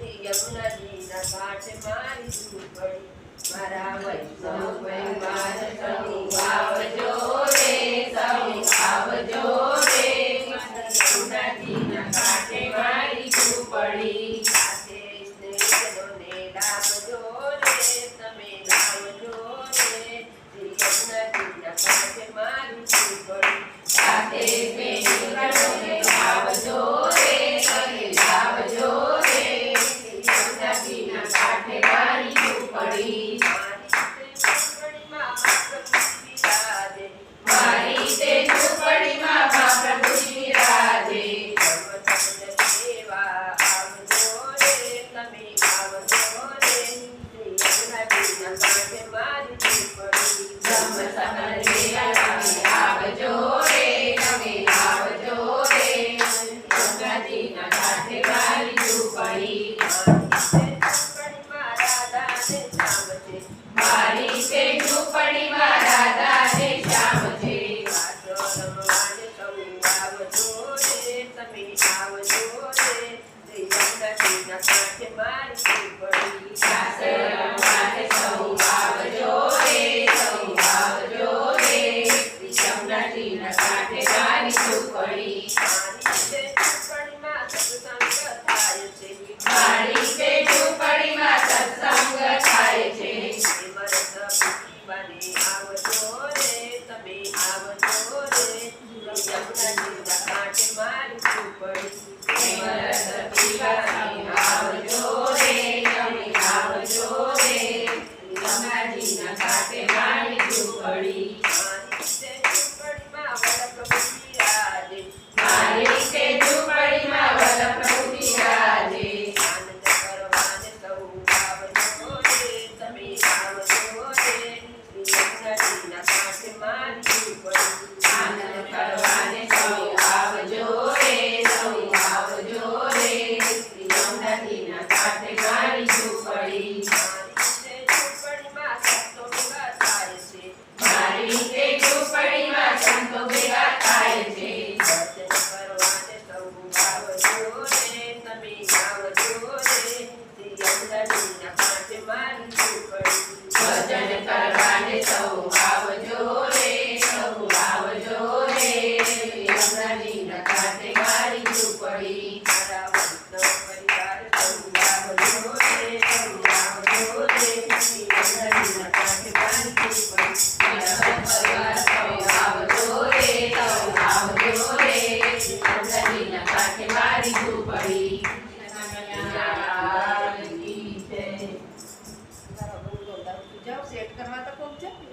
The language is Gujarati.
યમુના જીના કાંઠે મારી ઝૂંપડી મારા વૈષ્ણવ પરિવાર સૌ આવજો રે સૌ આવજો રે યમુના જીના કાંઠે મારી ઝૂંપડી સાથે સ્નેહીજનોને લાવજો રે તમે લાવજો રે યમુના જીના કાંઠે મારી ઝૂંપડી સાથે સ્નેહીજનોને લાવજો રે તમે લાવજો રે યમુના જીના કાંઠે મારી ઝૂંપડી મારી તે ઝૂંપડીમાં મહાપ્રભુજી વિરાજે સેવા આવજો રે તમે આવજો રે યમુના જીના કાંઠે મારી ઝૂંપડી બ્રહ્મ સમરે આવજો રે તમે આવજો રે યમુના જીના કાંઠે મારી ઝૂંપડી મારી તે ઝૂંપડીમાં રાધા ને શ્યામ છે વાસો રમવાને સૌ આવજો રે તમે આવજો રે યમુના જીના કાંઠે મારી ઝૂંપડી વાસો રમવાને સૌ આવજો રે સૌ આવજો રે યમુના જીના કાંઠે મારી ઝૂંપડી મારી તે ઝૂંપડીમાં સત્સંગ થાય છે આવજો રે તમે આવજો રે યમુના જીના કાંઠે મારી ઝૂંપડી આવજો રે તમે આવજો રે યમુના જીના કાંઠે મારી ઝૂંપડી મારી તે ઝૂંપડીમાં વલ્લભપ્રભુજી વિરાજે આનંદ કરવાને સૌ આવજો રે તમે આવજો રે યમુના જીના કાંઠે મારી ઝૂંપડી આનંદ કરવાને સૌ આવજો રે સૌ આવજો રે યમુના જીના કાંઠે મારી ઝૂંપડી મારી તે ઝૂંપડીમાં સંતો ભેગા થાય છે ભજન કરવાને સૌ આવજો રે તમે આવજો રે યમુના જીના કાંઠે મારી ઝૂંપડી ભજન કરવાને સૌ આવજો રે સૌ આવજો રે યમુના જીના કાંઠે મારી ઝૂંપડી મારા વૈષ્ણવ પરિવાર સૌ આવજો રે સૌ આવજો રે યમુના જીના કાંઠે મારી ઝૂંપડી મારા પરિવાર સૌ આવજો રે સૌ આવજો રે યમુના જીના કાંઠે મારી ઝૂંપડી સેટ કરવા તો કોક છે